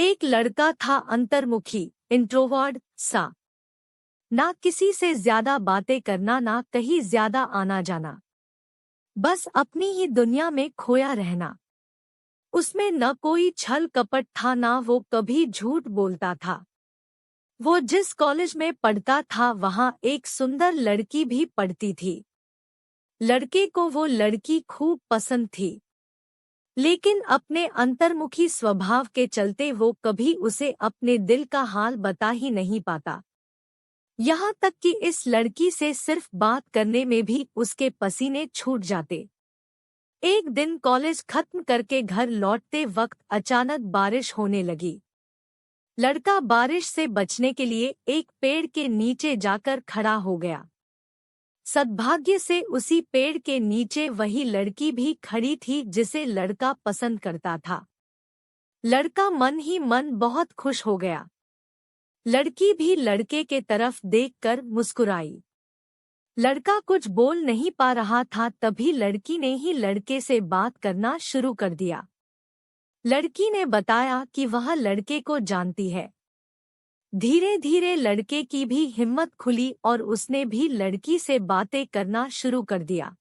एक लड़का था अंतर्मुखी, इंट्रोवर्ट सा। ना किसी से ज्यादा बातें करना, ना कहीं ज्यादा आना जाना, बस अपनी ही दुनिया में खोया रहना। उसमें न कोई छल कपट था, ना वो कभी झूठ बोलता था। वो जिस कॉलेज में पढ़ता था वहाँ एक सुंदर लड़की भी पढ़ती थी। लड़के को वो लड़की खूब पसंद थी, लेकिन अपने अंतर्मुखी स्वभाव के चलते वो कभी उसे अपने दिल का हाल बता ही नहीं पाता। यहाँ तक कि इस लड़की से सिर्फ बात करने में भी उसके पसीने छूट जाते। एक दिन कॉलेज खत्म करके घर लौटते वक्त अचानक बारिश होने लगी। लड़का बारिश से बचने के लिए एक पेड़ के नीचे जाकर खड़ा हो गया। सद्भाग्य से उसी पेड़ के नीचे वही लड़की भी खड़ी थी जिसे लड़का पसंद करता था। लड़का मन ही मन बहुत खुश हो गया। लड़की भी लड़के के तरफ देखकर मुस्कुराई। लड़का कुछ बोल नहीं पा रहा था, तभी लड़की ने ही लड़के से बात करना शुरू कर दिया। लड़की ने बताया कि वह लड़के को जानती है। धीरे धीरे लड़के की भी हिम्मत खुली और उसने भी लड़की से बातें करना शुरू कर दिया।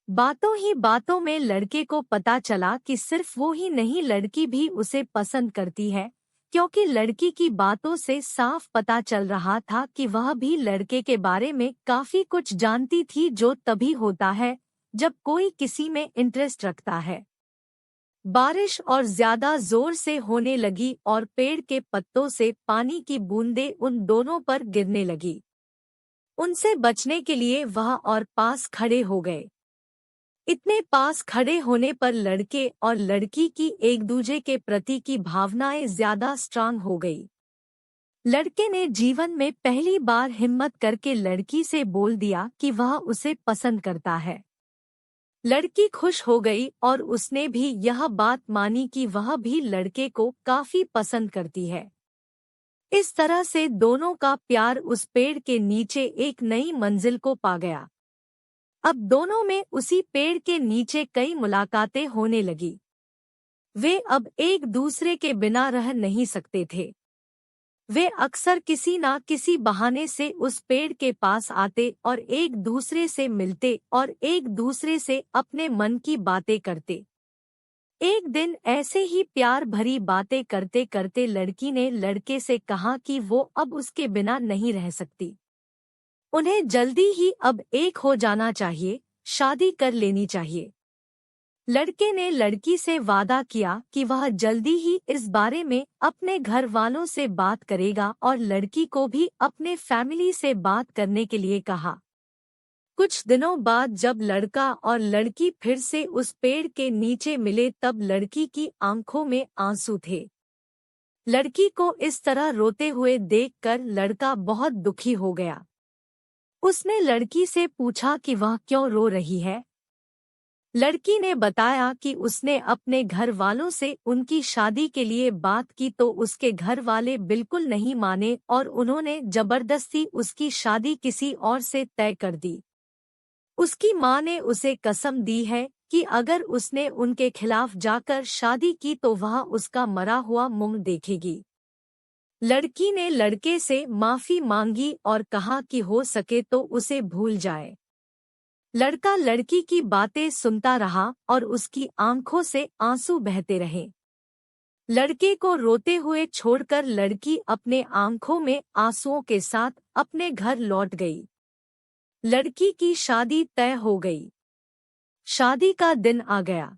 बातों ही बातों में लड़के को पता चला कि सिर्फ वो ही नहीं, लड़की भी उसे पसंद करती है, क्योंकि लड़की की बातों से साफ पता चल रहा था कि वह भी लड़के के बारे में काफी कुछ जानती थी, जो तभी होता है जब कोई किसी में इंटरेस्ट रखता है। बारिश और ज्यादा जोर से होने लगी और पेड़ के पत्तों से पानी की बूंदें उन दोनों पर गिरने लगी। उनसे बचने के लिए वह और पास खड़े हो गए। इतने पास खड़े होने पर लड़के और लड़की की एक दूसरे के प्रति की भावनाएं ज्यादा स्ट्रांग हो गई। लड़के ने जीवन में पहली बार हिम्मत करके लड़की से बोल दिया कि वह उसे पसंद करता है। लड़की खुश हो गई और उसने भी यह बात मानी कि वह भी लड़के को काफी पसंद करती है। इस तरह से दोनों का प्यार उस पेड़ के नीचे एक नई मंजिल को पा गया। अब दोनों में उसी पेड़ के नीचे कई मुलाकातें होने लगी। वे अब एक दूसरे के बिना रह नहीं सकते थे। वे अक्सर किसी ना किसी बहाने से उस पेड़ के पास आते और एक दूसरे से मिलते और एक दूसरे से अपने मन की बातें करते। एक दिन ऐसे ही प्यार भरी बातें करते करते लड़की ने लड़के से कहा कि वो अब उसके बिना नहीं रह सकती। उन्हें जल्दी ही अब एक हो जाना चाहिए, शादी कर लेनी चाहिए। लड़के ने लड़की से वादा किया कि वह जल्दी ही इस बारे में अपने घर वालों से बात करेगा और लड़की को भी अपने फैमिली से बात करने के लिए कहा। कुछ दिनों बाद जब लड़का और लड़की फिर से उस पेड़ के नीचे मिले, तब लड़की की आंखों में आंसू थे। लड़की को इस तरह रोते हुए देखकर लड़का बहुत दुखी हो गया। उसने लड़की से पूछा कि वह क्यों रो रही है। लड़की ने बताया कि उसने अपने घर वालों से उनकी शादी के लिए बात की तो उसके घर वाले बिल्कुल नहीं माने और उन्होंने जबरदस्ती उसकी शादी किसी और से तय कर दी। उसकी माँ ने उसे कसम दी है कि अगर उसने उनके खिलाफ जाकर शादी की तो वह उसका मरा हुआ मुंह देखेगी। लड़की ने लड़के से माफी मांगी और कहा कि हो सके तो उसे भूल जाए। लड़का लड़की की बातें सुनता रहा और उसकी आंखों से आंसू बहते रहे। लड़के को रोते हुए छोड़कर लड़की अपने आंखों में आंसुओं के साथ अपने घर लौट गई। लड़की की शादी तय हो गई। शादी का दिन आ गया।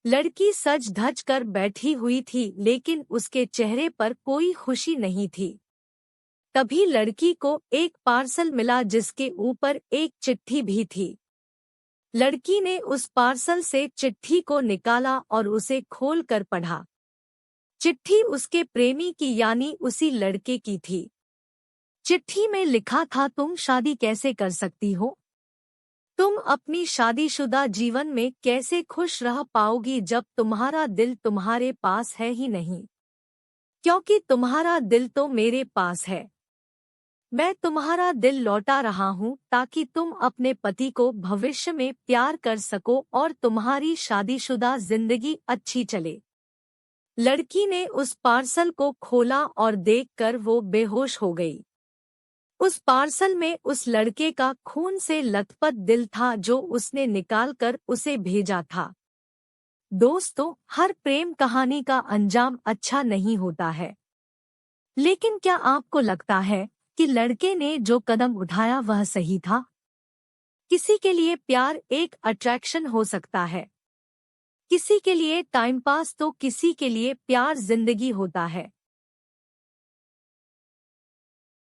लड़की सज धज कर बैठी हुई थी, लेकिन उसके चेहरे पर कोई खुशी नहीं थी। तभी लड़की को एक पार्सल मिला जिसके ऊपर एक चिट्ठी भी थी। लड़की ने उस पार्सल से चिट्ठी को निकाला और उसे खोलकर पढ़ा। चिट्ठी उसके प्रेमी की यानी उसी लड़के की थी। चिट्ठी में लिखा था, तुम शादी कैसे कर सकती हो? तुम अपनी शादीशुदा जीवन में कैसे खुश रह पाओगी जब तुम्हारा दिल तुम्हारे पास है ही नहीं? क्योंकि तुम्हारा दिल तो मेरे पास है। मैं तुम्हारा दिल लौटा रहा हूँ ताकि तुम अपने पति को भविष्य में प्यार कर सको और तुम्हारी शादीशुदा जिंदगी अच्छी चले। लड़की ने उस पार्सल को खोला और देखकर वो बेहोश हो गई। उस पार्सल में उस लड़के का खून से लथपथ दिल था जो उसने निकालकर उसे भेजा था। दोस्तों, हर प्रेम कहानी का अंजाम अच्छा नहीं होता है, लेकिन क्या आपको लगता है कि लड़के ने जो कदम उठाया वह सही था? किसी के लिए प्यार एक अट्रैक्शन हो सकता है, किसी के लिए टाइम पास तो किसी के लिए प्यार जिंदगी होता है।